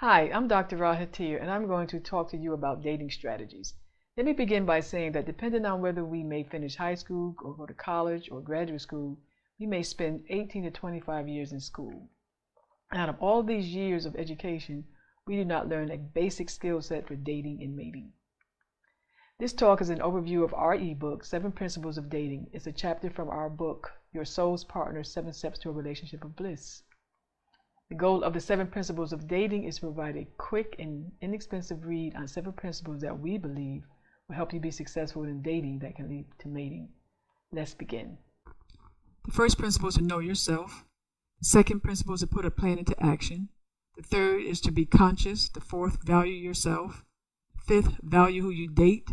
Hi, I'm Dr. Rahatir, and I'm going to talk to you about dating strategies. Let me begin by saying that depending on whether we may finish high school or go to college or graduate school, we may spend 18 to 25 years in school. Out of all these years of education, we do not learn a basic skill set for dating and mating. This talk is an overview of our ebook, 7 Principles of Dating. It's a chapter from our book, Your Soul's Partner, 7 Steps to a Relationship of Bliss. The goal of the 7 Principles of Dating is to provide a quick and inexpensive read on 7 principles that we believe will help you be successful in dating that can lead to mating. Let's begin. The first principle is to know yourself. The second principle is to put a plan into action. The third is to be conscious. The fourth, value yourself. The fifth, value who you date.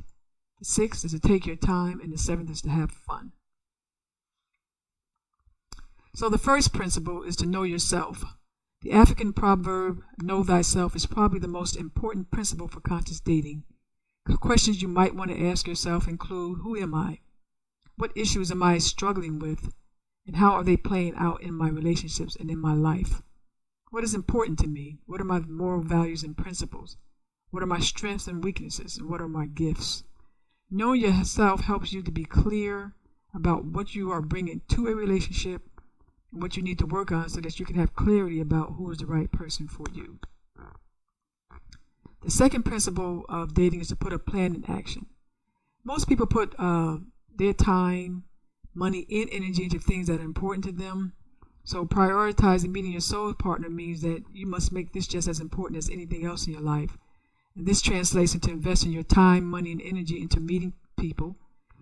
The sixth is to take your time. And the seventh is to have fun. So the first principle is to know yourself. The African proverb, know thyself, is probably the most important principle for conscious dating. The questions you might want to ask yourself include, who am I? What issues am I struggling with? And how are they playing out in my relationships and in my life? What is important to me? What are my moral values and principles? What are my strengths and weaknesses? And what are my gifts? Knowing yourself helps you to be clear about what you are bringing to a relationship, what you need to work on so that you can have clarity about who is the right person for you. The second principle of dating is to put a plan in action. Most people put their time, money, and energy into things that are important to them. So prioritizing meeting your soul partner means that you must make this just as important as anything else in your life. And this translates into investing your time, money, and energy into meeting people,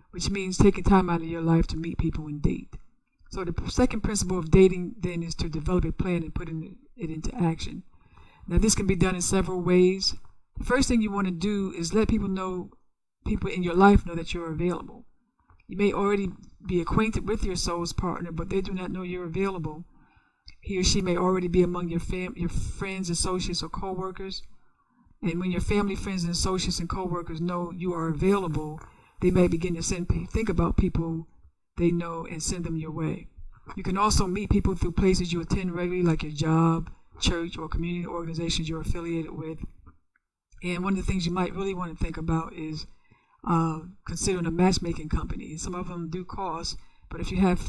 which means taking time out of your life to meet people and date. So the second principle of dating then is to develop a plan and put it into action. Now this can be done in several ways. The first thing you want to do is let people in your life know that you're available. You may already be acquainted with your soul's partner, but they do not know you're available. He or she may already be among your friends, associates, or co-workers. And when your family, friends, and associates and co-workers know you are available, they may begin to think about people they know and send them your way. You can also meet people through places you attend regularly, like your job, church, or community organizations you're affiliated with. And one of the things you might really want to think about is considering a matchmaking company. Some of them do cost, but if you have,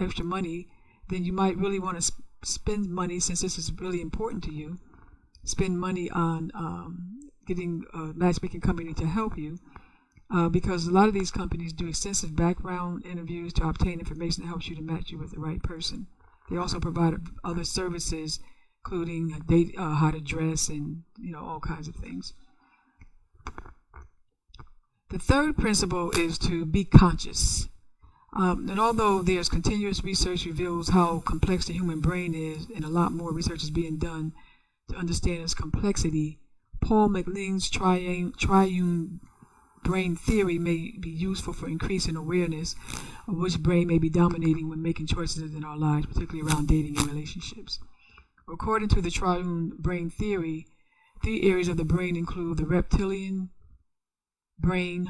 extra money, then you might really want to spend money, since this is really important to you. Spend money on getting a matchmaking company to help you. Because a lot of these companies do extensive background interviews to obtain information that helps you to match you with the right person. They also provide other services, including how to dress and all kinds of things. The third principle is to be conscious. And although there's continuous research reveals how complex the human brain is, and a lot more research is being done to understand its complexity, Paul MacLean's triune brain theory may be useful for increasing awareness of which brain may be dominating when making choices in our lives, particularly around dating and relationships. According to the triune brain theory, 3 areas of the brain include the reptilian brain,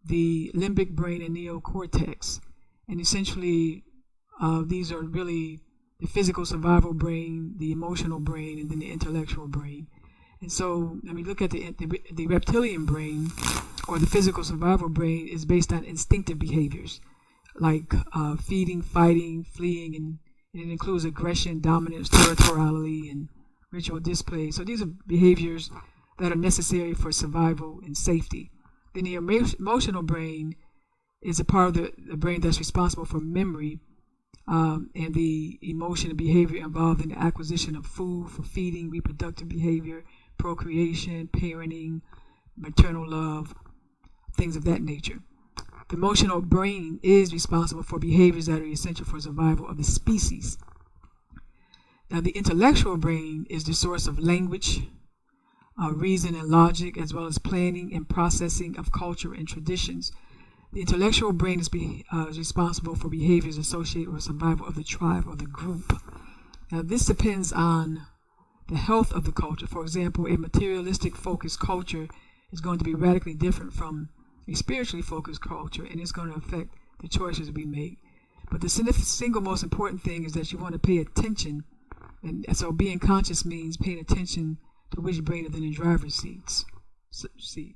the limbic brain, and neocortex. And essentially, these are really the physical survival brain, the emotional brain, and then the intellectual brain. And so, when we look at the reptilian brain, or the physical survival brain, is based on instinctive behaviors like feeding, fighting, fleeing, and it includes aggression, dominance, territoriality, and ritual display. So these are behaviors that are necessary for survival and safety. Then the emotional brain is a part of the brain that's responsible for memory and the emotion and behavior involved in the acquisition of food, for feeding, reproductive behavior, procreation, parenting, maternal love, things of that nature. The emotional brain is responsible for behaviors that are essential for survival of the species. Now, the intellectual brain is the source of language, reason and logic, as well as planning and processing of culture and traditions. The intellectual brain is responsible for behaviors associated with survival of the tribe or the group. Now, this depends on the health of the culture. For example, a materialistic focused culture is going to be radically different from a spiritually focused culture, and it's going to affect the choices we make. But the single most important thing is that you want to pay attention And so being conscious means paying attention to which brain is in the driver's seat.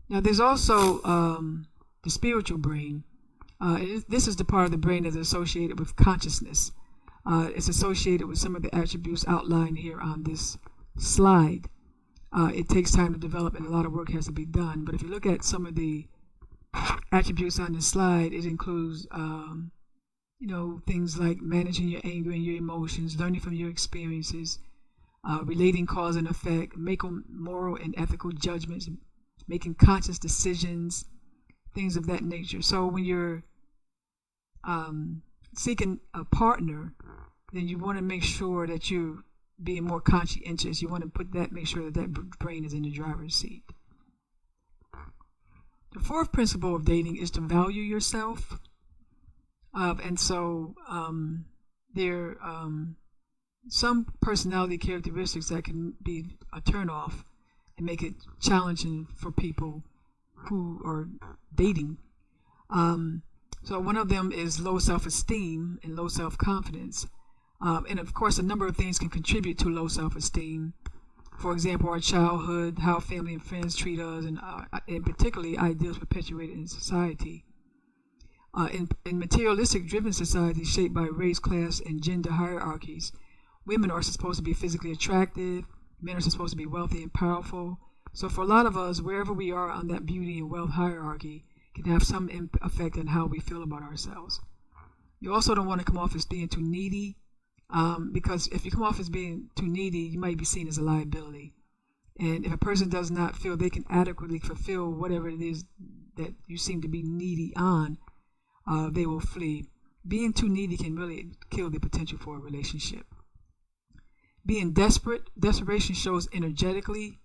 Now there's also the spiritual brain. This is the part of the brain that's associated with consciousness. It's associated with some of the attributes outlined here on this slide. It takes time to develop and a lot of work has to be done. But if you look at some of the attributes on this slide, it includes things like managing your anger and your emotions, learning from your experiences, relating cause and effect, making moral and ethical judgments, making conscious decisions, things of that nature. So when you're seeking a partner, then you want to make sure that you're being more conscientious. You want to make sure that brain is in the driver's seat. The fourth principle of dating is to value yourself. And so there are some personality characteristics that can be a turnoff and make it challenging for people who are dating. So one of them is low self-esteem and low self-confidence. And of course, a number of things can contribute to low self-esteem. For example, our childhood, how family and friends treat us, and particularly ideals perpetuated in society. In materialistic driven societies shaped by race, class, and gender hierarchies, women are supposed to be physically attractive, men are supposed to be wealthy and powerful. So for a lot of us, wherever we are on that beauty and wealth hierarchy can have some effect on how we feel about ourselves. You also don't want to come off as being too needy, because if you come off as being too needy, you might be seen as a liability. And if a person does not feel they can adequately fulfill whatever it is that you seem to be needy on, they will flee. Being too needy can really kill the potential for a relationship. Being desperation shows energetically.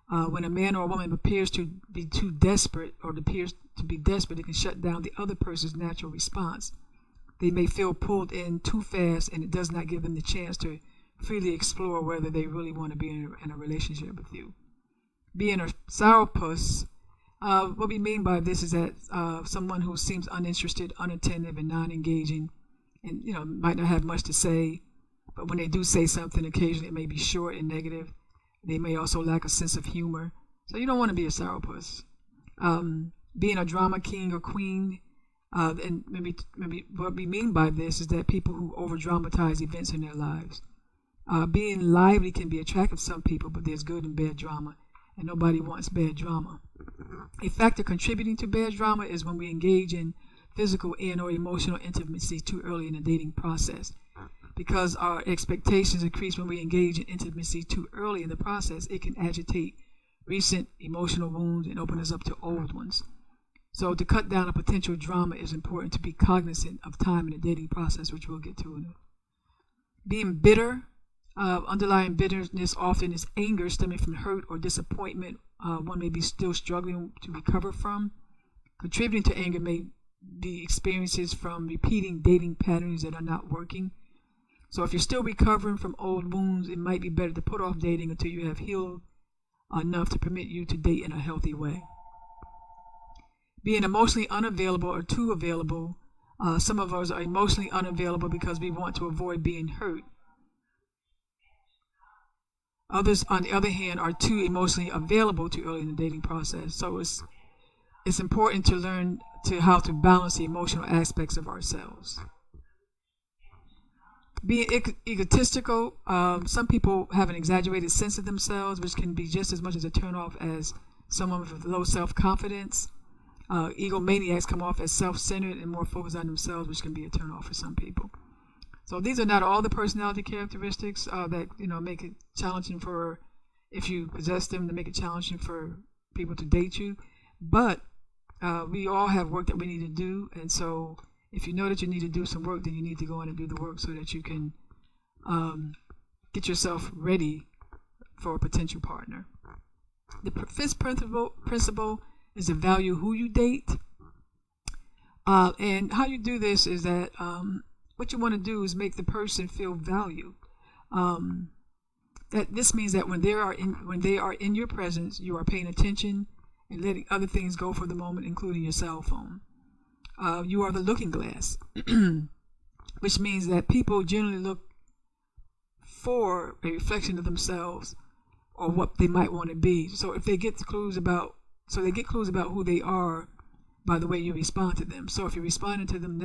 When a man or a woman appears to be too desperate or appears to be desperate, it can shut down the other person's natural response. They may feel pulled in too fast, and it does not give them the chance to freely explore whether they really want to be in a relationship with you. Being a sourpuss, what we mean by this is that someone who seems uninterested, unattentive, and non-engaging, and might not have much to say, but when they do say something, occasionally it may be short and negative. They may also lack a sense of humor. So you don't want to be a sourpuss. Being a drama king or queen, and maybe what we mean by this is that people who over-dramatize events in their lives. Being lively can be attractive to some people, but there's good and bad drama, and nobody wants bad drama. A factor contributing to bad drama is when we engage in physical and/or emotional intimacy too early in the dating process. Because our expectations increase when we engage in intimacy too early in the process, it can agitate recent emotional wounds and open us up to old ones. So to cut down a potential drama, it's important to be cognizant of time in the dating process, which we'll get to. Being bitter, underlying bitterness often is anger stemming from hurt or disappointment one may be still struggling to recover from. Contributing to anger may be experiences from repeating dating patterns that are not working. So if you're still recovering from old wounds, it might be better to put off dating until you have healed enough to permit you to date in a healthy way. Being emotionally unavailable or too available. Some of us are emotionally unavailable because we want to avoid being hurt. Others, on the other hand, are too emotionally available too early in the dating process. So it's important to learn how to balance the emotional aspects of ourselves. Being egotistical, some people have an exaggerated sense of themselves, which can be just as much as a turnoff as someone with low self-confidence. Egomaniacs come off as self-centered and more focused on themselves, which can be a turnoff for some people. So these are not all the personality characteristics that make it challenging for, if you possess them, to make it challenging for people to date you. But we all have work that we need to do, and so if you know that you need to do some work, then you need to go in and do the work so that you can get yourself ready for a potential partner. The fifth principle is to value who you date. And how you do this is that what you want to do is make the person feel valued. That this means that when they are in your presence, you are paying attention and letting other things go for the moment, including your cell phone. You are the looking glass. which means that people generally look for a reflection of themselves or what they might want to be. So if they get clues about, who they are by the way you respond to them. So if you're responding to them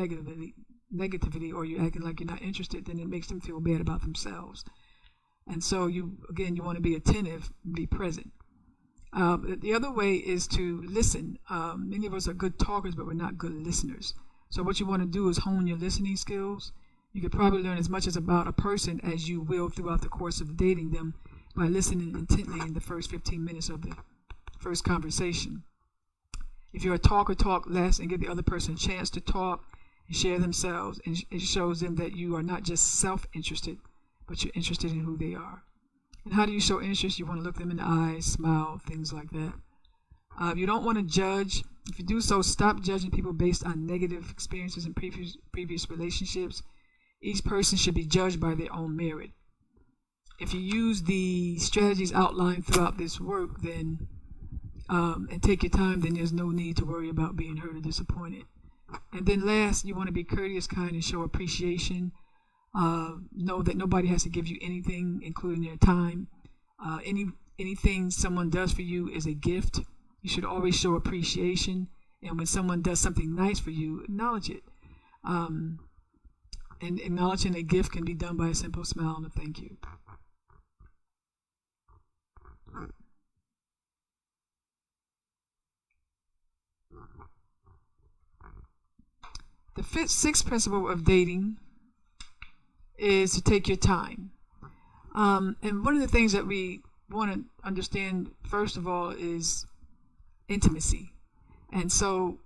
negatively, or you're acting like you're not interested, then it makes them feel bad about themselves. And so you want to be attentive, be present. The other way is to listen. Many of us are good talkers, but we're not good listeners. So what you want to do is hone your listening skills. You could probably learn as much as about a person as you will throughout the course of dating them by listening intently in the first 15 minutes of the first conversation. If you're a talker, talk less and give the other person a chance to talk and share themselves. And it shows them that you are not just self-interested, but you're interested in who they are. And how do you show interest? You want to look them in the eyes, smile, things like that. You don't want to judge. If you do so, stop judging people based on negative experiences in previous relationships. Each person should be judged by their own merit. If you use the strategies outlined throughout this work, then and take your time, then there's no need to worry about being hurt or disappointed. And then last, you want to be courteous, kind, and show appreciation. Know that nobody has to give you anything, including their time. Anything someone does for you is a gift. You should always show appreciation. And when someone does something nice for you, acknowledge it. And acknowledging a gift can be done by a simple smile and a thank you. The sixth principle of dating is to take your time. And one of the things that we want to understand, first of all, is intimacy. And so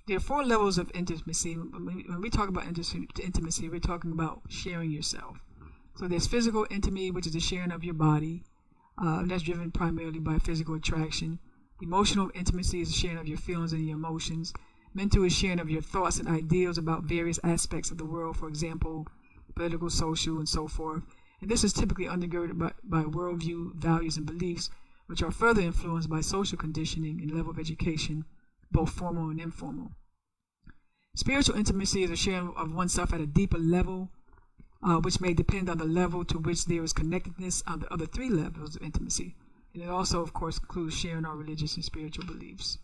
there are 4 levels of intimacy. When we talk about intimacy, we're talking about sharing yourself. So there's physical intimacy, which is the sharing of your body. That's driven primarily by physical attraction. Emotional intimacy is the sharing of your feelings and your emotions. Mental is sharing of your thoughts and ideals about various aspects of the world, for example, political, social, and so forth. And this is typically undergirded by worldview, values, and beliefs, which are further influenced by social conditioning and level of education, both formal and informal. Spiritual intimacy is a sharing of oneself at a deeper level, which may depend on the level to which there is connectedness on the other 3 levels of intimacy. And it also, of course, includes sharing our religious and spiritual beliefs.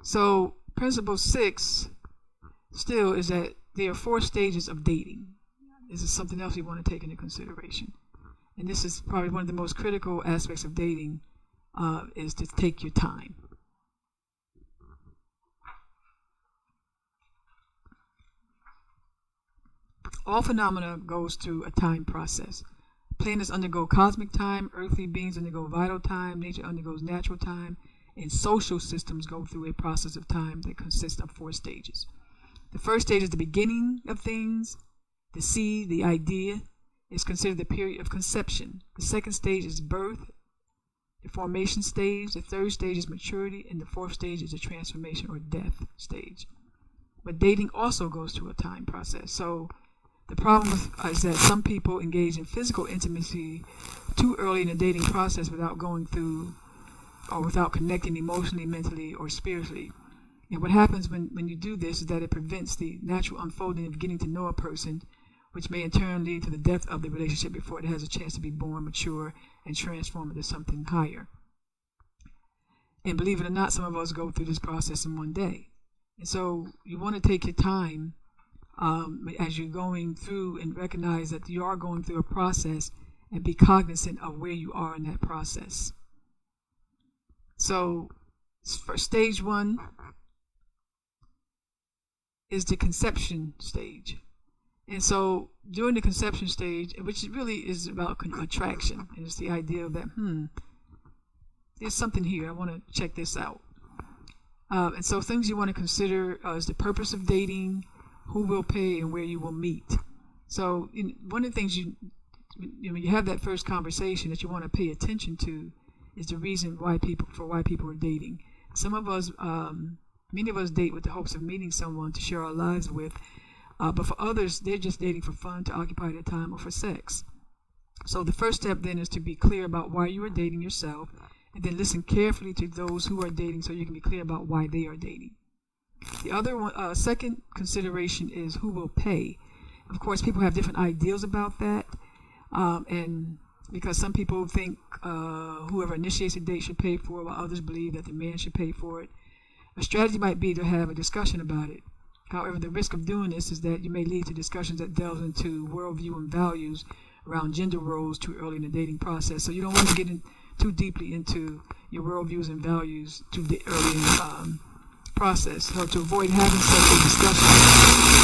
So, principle 6 still is that there are 4 stages of dating. This is something else you want to take into consideration. And this is probably one of the most critical aspects of dating, is to take your time. All phenomena goes through a time process. Planets undergo cosmic time, earthly beings undergo vital time, nature undergoes natural time, and social systems go through a process of time that consists of 4 stages. The first stage is the beginning of things. The seed, the idea, is considered the period of conception. The second stage is birth, the formation stage. The third stage is maturity, and the 4th stage is the transformation or death stage. But dating also goes through a time process. So the problem is that some people engage in physical intimacy too early in the dating process without going through or without connecting emotionally, mentally, or spiritually. And what happens when you do this is that it prevents the natural unfolding of getting to know a person, which may in turn lead to the death of the relationship before it has a chance to be born, mature, and transform into something higher. And believe it or not, some of us go through this process in one day. And so you want to take your time as you're going through and recognize that you are going through a process and be cognizant of where you are in that process. So for stage 1 is the conception stage. And so during the conception stage, which really is about attraction, and it's the idea that, there's something here, I want to check this out. And so things you want to consider is the purpose of dating, who will pay, and where you will meet. So one of the things when you have that first conversation that you want to pay attention to is the reason why people are dating. Some of us, many of us date with the hopes of meeting someone to share our lives with, but for others, they're just dating for fun, to occupy their time, or for sex. So the first step then is to be clear about why you are dating yourself, and then listen carefully to those who are dating so you can be clear about why they are dating. The other one, second consideration is who will pay. Of course, people have different ideals about that, and because some people think whoever initiates a date should pay for it, while others believe that the man should pay for it. A strategy might be to have a discussion about it. However, the risk of doing this is that you may lead to discussions that delve into worldview and values around gender roles too early in the dating process. So you don't want to get in too deeply into your worldviews and values too early in the process. So to avoid having such a discussion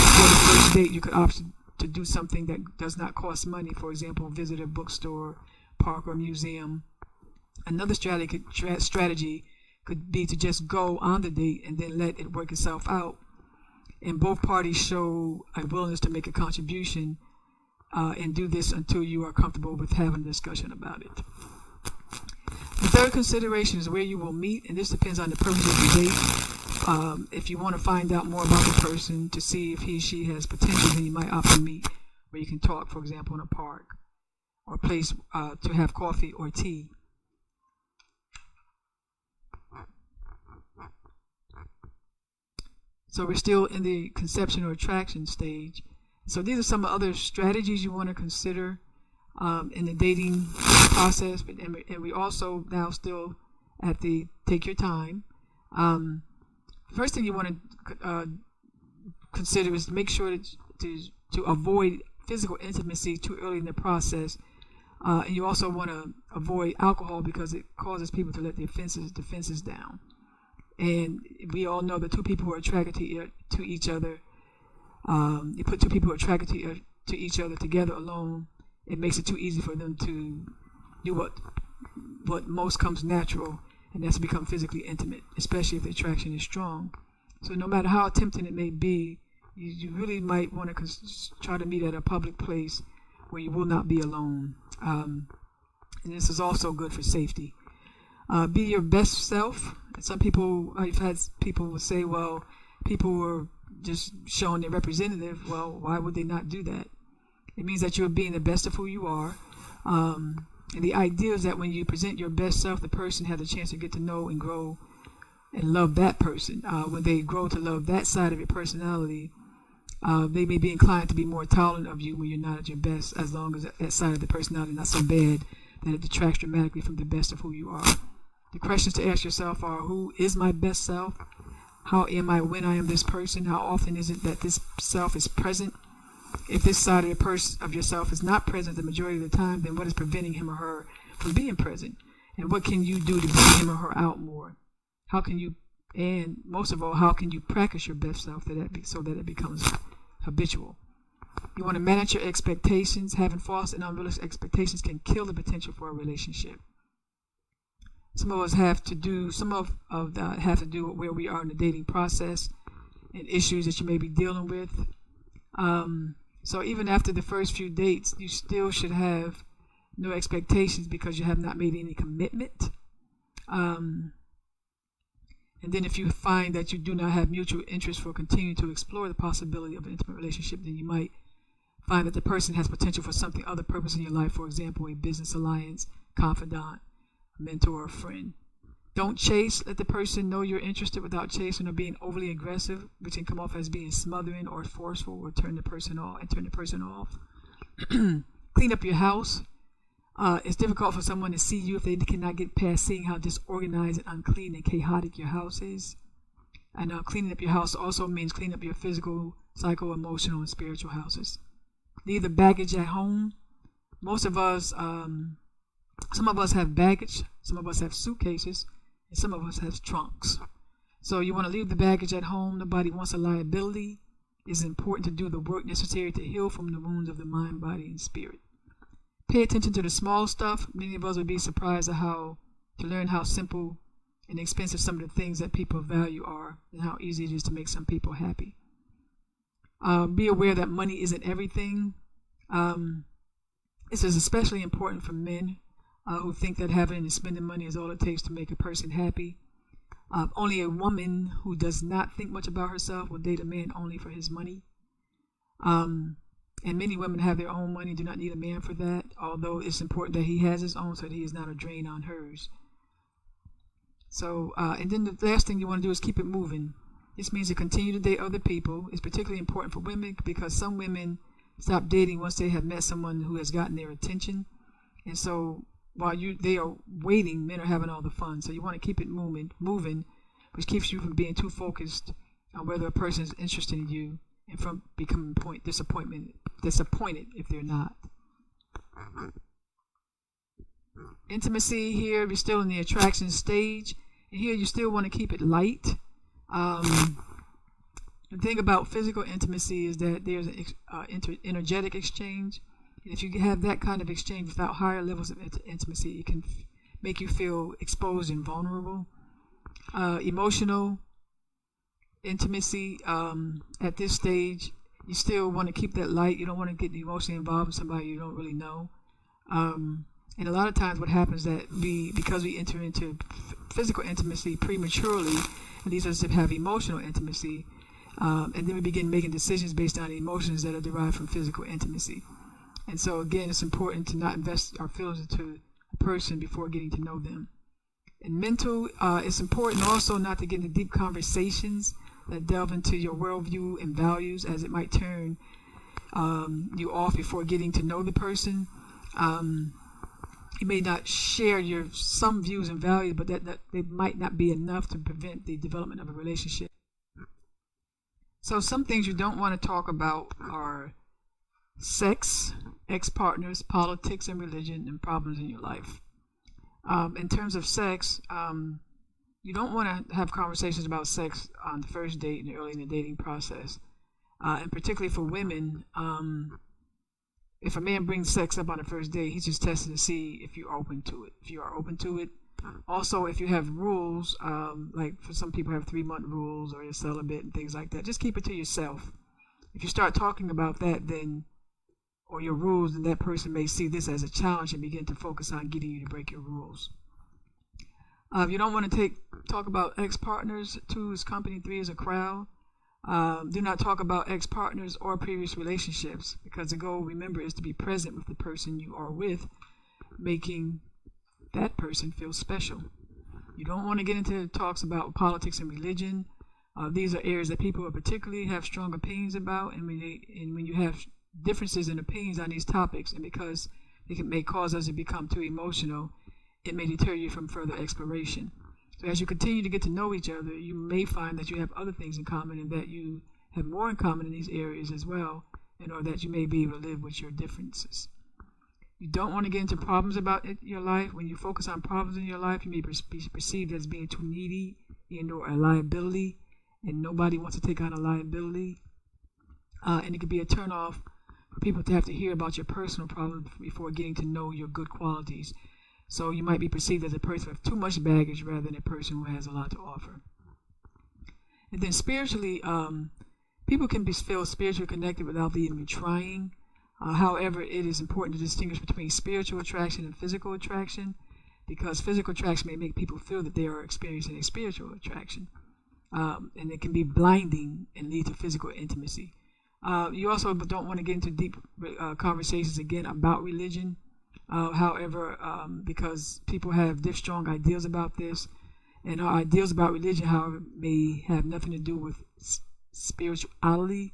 before the first date, you could opt to do something that does not cost money. For example, visit a bookstore, park, or museum. Another strategy could be to just go on the date and then let it work itself out. And both parties show a willingness to make a contribution and do this until you are comfortable with having a discussion about it. The third consideration is where you will meet, and this depends on the purpose of the date. If you want to find out more about the person to see if he or she has potential, then you might opt to meet where you can talk, for example, in a park or a place to have coffee or tea. So we're still in the conception or attraction stage. So these are some other strategies you want to consider in the dating process. And we also now still at the take your time. First thing you want to consider is to make sure to avoid physical intimacy too early in the process. And you also want to avoid alcohol because it causes people to let their defenses down. And we all know that two people who are attracted to each other, you put two people who are attracted to each other together alone, it makes it too easy for them to do what most comes natural, and that's to become physically intimate, especially if the attraction is strong. So no matter how tempting it may be, you really might want to try to meet at a public place where you will not be alone. And this is also good for safety. Be your best self. Some people, I've had people say, well, people were just showing their representative. Well, why would they not do that? It means that you're being the best of who you are. And the idea is that when you present your best self, the person has a chance to get to know and grow and love that person. When they grow to love that side of your personality, they may be inclined to be more tolerant of you when you're not at your best, as long as that side of the personality is not so bad that it detracts dramatically from the best of who you are. The questions to ask yourself are, who is my best self? How am I when I am this person? How often is it that this self is present? If this side of yourself is not present the majority of the time, then what is preventing him or her from being present? And what can you do to bring him or her out more? How can you, and most of all, how can you practice your best self so that it becomes habitual? You want to manage your expectations. Having false and unrealistic expectations can kill the potential for a relationship. Some of us have to do with where we are in the dating process and issues that you may be dealing with. So even after the first few dates, you still should have no expectations because you have not made any commitment. And then if you find that you do not have mutual interest for continuing to explore the possibility of an intimate relationship, then you might find that the person has potential for something other purpose in your life, for example, a business alliance, confidant, mentor, or friend. Don't chase. Let the person know you're interested without chasing or being overly aggressive, which can come off as being smothering or forceful, or turn the person off. Clean up your house. It's difficult for someone to see you if they cannot get past seeing how disorganized and unclean and chaotic your house is. And cleaning up your house also means cleaning up your physical, psycho, emotional, and spiritual houses. Leave the baggage at home. Most of us, some of us have baggage, some of us have suitcases, and some of us have trunks. So you want to leave the baggage at home. Nobody wants a liability. It's important to do the work necessary to heal from the wounds of the mind, body, and spirit. Pay attention to the small stuff. Many of us would be surprised at to learn how simple and expensive some of the things that people value are, and how easy it is to make some people happy. Be aware that money isn't everything. This is especially important for men who think that having and spending money is all it takes to make a person happy. Only a woman who does not think much about herself will date a man only for his money. And many women have their own money, do not need a man for that, although it's important that he has his own so that he is not a drain on hers. So, and then the last thing you want to do is keep it moving. This means to continue to date other people. It's particularly important for women because some women stop dating once they have met someone who has gotten their attention. And so while they are waiting, men are having all the fun. So you want to keep it moving, which keeps you from being too focused on whether a person is interested in you and from becoming disappointed if they're not. Intimacy, here we're still in the attraction stage, and here you still want to keep it light. The thing about physical intimacy is that there's an energetic exchange. And if you have that kind of exchange without higher levels of intimacy, it can make you feel exposed and vulnerable. Emotional intimacy, at this stage, you still want to keep that light. You don't want to get emotionally involved with somebody you don't really know. And a lot of times what happens that because we enter into physical intimacy prematurely, it leads us to have emotional intimacy. And then we begin making decisions based on emotions that are derived from physical intimacy. And so again, it's important to not invest our feelings into a person before getting to know them. In mental, it's important also not to get into deep conversations that delve into your worldview and values, as it might turn you off before getting to know the person. You may not share some views and values, but that they might not be enough to prevent the development of a relationship. So some things you don't want to talk about are sex, ex-partners, politics and religion, and problems in your life. In terms of sex, you don't want to have conversations about sex on the first date and early in the dating process. And particularly for women, if a man brings sex up on the first date, he's just testing to see if you're open to it. If you are open to it. Also, if you have rules, like for some people have 3-month rules or you're celibate and things like that, just keep it to yourself. If you start talking about that, then or your rules, then that person may see this as a challenge and begin to focus on getting you to break your rules. You don't want to talk about ex-partners. 2 is company, 3 is a crowd. Do not talk about ex-partners or previous relationships, because the goal, remember, is to be present with the person you are with, making that person feel special. You don't want to get into talks about politics and religion. These are areas that people particularly have strong opinions about, and when you have differences in opinions on these topics, and because may cause us to become too emotional, it may deter you from further exploration. So as you continue to get to know each other, you may find that you have other things in common and that you have more in common in these areas as well, or that you may be able to live with your differences. You don't want to get into problems about your life. When you focus on problems in your life, you may be perceived as being too needy or a liability, and nobody wants to take on a liability. And it could be a turnoff for people to have to hear about your personal problems before getting to know your good qualities. So you might be perceived as a person with too much baggage rather than a person who has a lot to offer. And then spiritually, people can feel spiritually connected without even trying. However, it is important to distinguish between spiritual attraction and physical attraction, because physical attraction may make people feel that they are experiencing a spiritual attraction. And it can be blinding and lead to physical intimacy. You also don't want to get into deep conversations again about religion. However, because people have strong ideas about this, and our ideas about religion, however, may have nothing to do with spirituality,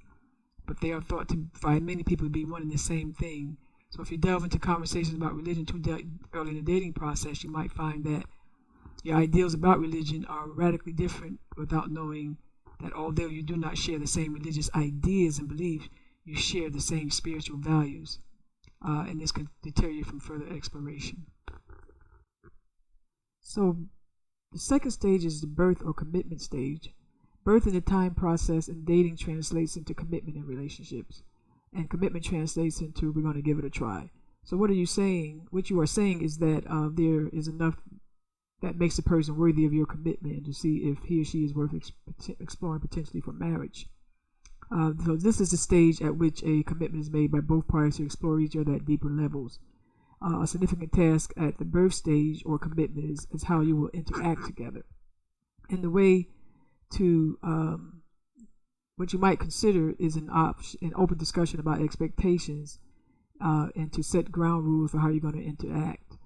but they are thought to, by many people, to be one and the same thing. So if you delve into conversations about religion too early in the dating process, you might find that your ideals about religion are radically different without knowing that although you do not share the same religious ideas and beliefs, you share the same spiritual values. And this can deter you from further exploration. So the second stage is the birth or commitment stage. Birth in the time process, and dating translates into commitment in relationships. And commitment translates into we're going to give it a try. So what are you saying? What you are saying is that there is enough that makes the person worthy of your commitment to see if he or she is worth exploring potentially for marriage. So this is the stage at which a commitment is made by both parties to explore each other at deeper levels. A significant task at the birth stage or commitment is how you will interact together. And the way to what you might consider is an open discussion about expectations and to set ground rules for how you're going to interact.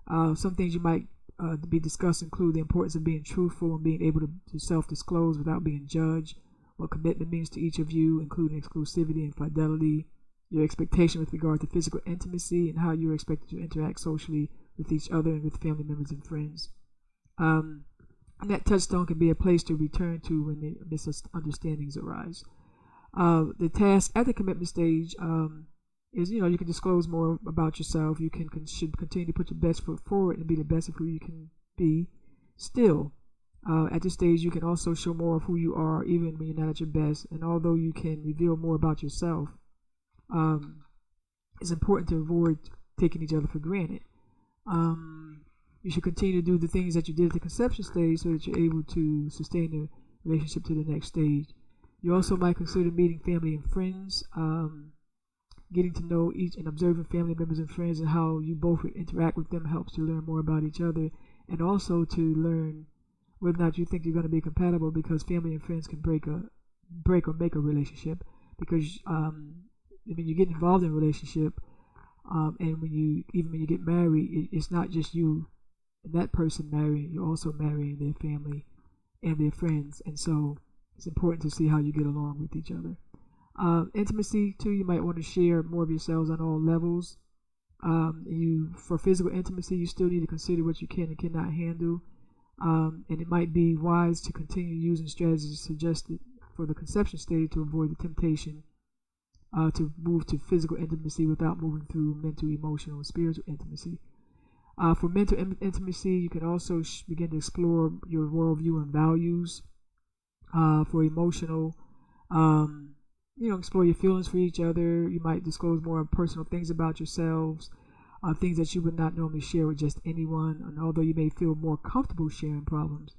Some things you might to be discussed include the importance of being truthful and being able to self-disclose without being judged, what commitment means to each of you, including exclusivity and fidelity, your expectation with regard to physical intimacy, and how you're expected to interact socially with each other and with family members and friends. And that touchstone can be a place to return to when the misunderstandings arise. The task at the commitment stage is, you can disclose more about yourself. You should continue to put your best foot forward and be the best of who you can be. Still, at this stage, you can also show more of who you are, even when you're not at your best. And although you can reveal more about yourself, it's important to avoid taking each other for granted. You should continue to do the things that you did at the conception stage so that you're able to sustain the relationship to the next stage. You also might consider meeting family and friends, getting to know each and observing family members and friends and how you both interact with them helps to learn more about each other, and also to learn whether or not you think you're going to be compatible, because family and friends can break or make a relationship. Because you get involved in a relationship, and when you get married, it's not just you and that person marrying, you're also marrying their family and their friends, and so it's important to see how you get along with each other. Intimacy too, you might want to share more of yourselves on all levels. For physical intimacy, you still need to consider what you can and cannot handle, and it might be wise to continue using strategies suggested for the conception stage to avoid the temptation to move to physical intimacy without moving through mental, emotional, and spiritual intimacy. For mental intimacy, you can also begin to explore your worldview and values. For emotional, explore your feelings for each other. You might disclose more personal things about yourselves, things that you would not normally share with just anyone. And although you may feel more comfortable sharing problems,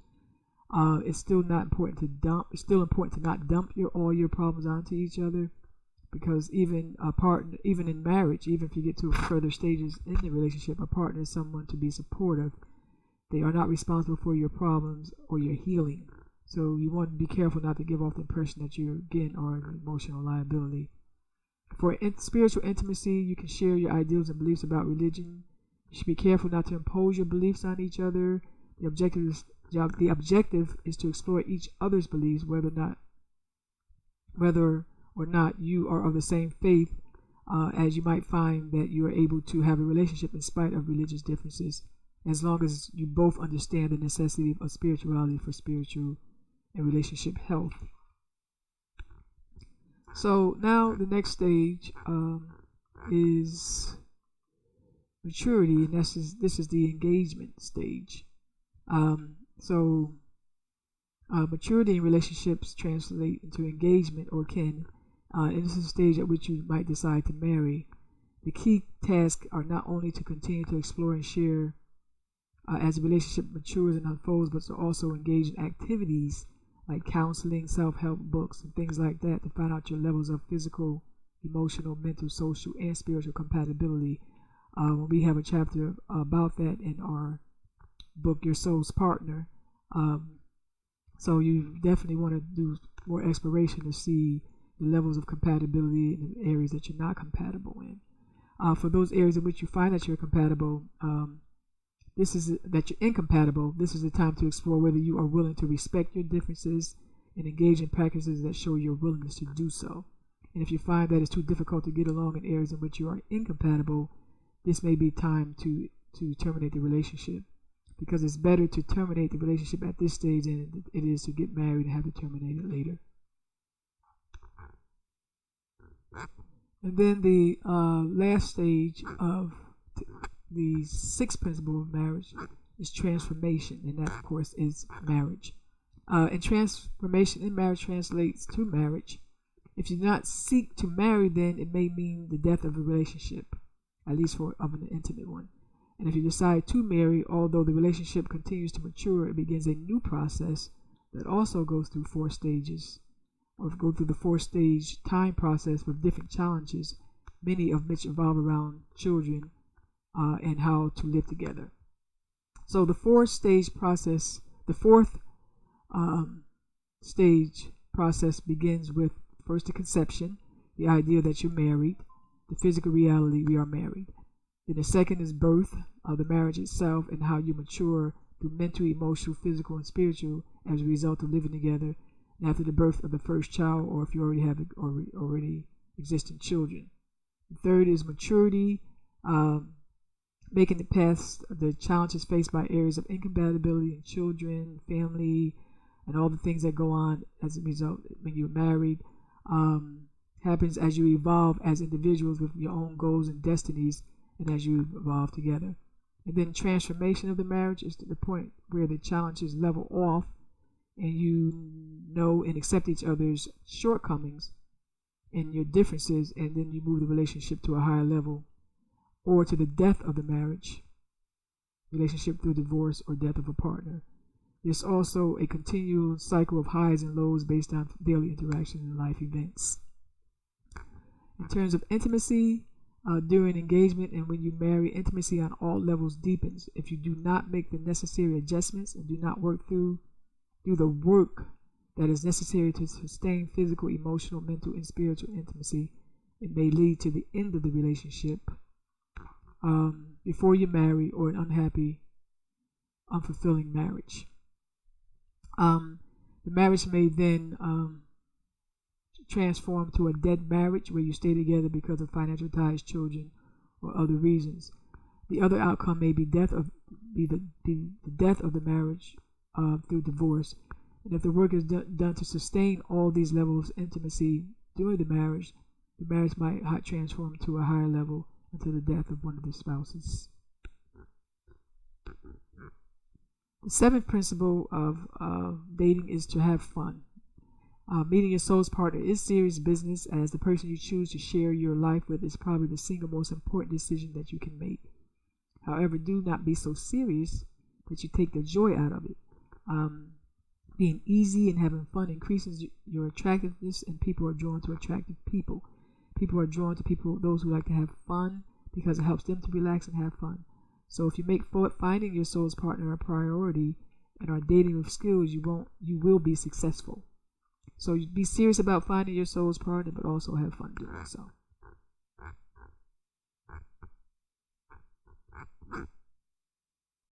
it's still important to not dump all your problems onto each other, because even in marriage, even if you get to further stages in the relationship, a partner is someone to be supportive. They are not responsible for your problems or your healing. So you want to be careful not to give off the impression that you, again, are an emotional liability. For spiritual intimacy, you can share your ideals and beliefs about religion. You should be careful not to impose your beliefs on each other. The objective is to explore each other's beliefs, whether or not you are of the same faith, as you might find that you are able to have a relationship in spite of religious differences, as long as you both understand the necessity of spirituality for spiritual and relationship health. So now the next stage is maturity, and this is the engagement stage. Maturity in relationships translate into engagement, or can, and this is the stage at which you might decide to marry. The key tasks are not only to continue to explore and share as the relationship matures and unfolds, but to also engage in activities like counseling, self-help books, and things like that to find out your levels of physical, emotional, mental, social, and spiritual compatibility. We have a chapter about that in our book, Your Soul's Partner. So you definitely want to do more exploration to see the levels of compatibility in the areas that you're not compatible in. For those areas in which you find that you're compatible, that you're incompatible, this is the time to explore whether you are willing to respect your differences and engage in practices that show your willingness to do so. And if you find that it's too difficult to get along in areas in which you are incompatible, this may be time to terminate the relationship, because it's better to terminate the relationship at this stage than it is to get married and have to terminate it later. And then the last stage of the sixth principle of marriage is transformation, and that, of course, is marriage. And transformation in marriage translates to marriage. If you do not seek to marry, then it may mean the death of a relationship, at least of an intimate one. And if you decide to marry, although the relationship continues to mature, it begins a new process that also goes through 4 stages, or go through the 4-stage time process with different challenges, many of which revolve around children and how to live together. So the 4-stage process, the 4th stage process begins with first the conception, the idea that you're married, the physical reality, we are married. Then the second is birth, of the marriage itself and how you mature through mental, emotional, physical, and spiritual as a result of living together and after the birth of the first child, or if you already have already existing children. The third is maturity, making it past the challenges faced by areas of incompatibility in children, family, and all the things that go on as a result when you're married. Happens as you evolve as individuals with your own goals and destinies and as you evolve together. And then transformation of the marriage is to the point where the challenges level off and you know and accept each other's shortcomings and your differences, and then you move the relationship to a higher level, or to the death of the marriage, relationship through divorce or death of a partner. There's also a continual cycle of highs and lows based on daily interactions and life events. In terms of intimacy, during engagement and when you marry, intimacy on all levels deepens. If you do not make the necessary adjustments and do not work through the work that is necessary to sustain physical, emotional, mental, and spiritual intimacy, it may lead to the end of the relationship before you marry, or an unhappy, unfulfilling marriage. The marriage may then transform to a dead marriage where you stay together because of financial ties, children, or other reasons. The other outcome may be the death of the marriage through divorce. And if the work is done to sustain all these levels of intimacy during the marriage might transform to a higher level until the death of one of the spouses. The seventh principle of dating is to have fun. Meeting your soul's partner is serious business, as the person you choose to share your life with is probably the single most important decision that you can make. However, do not be so serious that you take the joy out of it. Being easy and having fun increases your attractiveness, and people are drawn to attractive people. People are drawn to those who like to have fun, because it helps them to relax and have fun. So if you make finding your soul's partner a priority and are dating with skills, you will be successful. So be serious about finding your soul's partner, but also have fun doing so.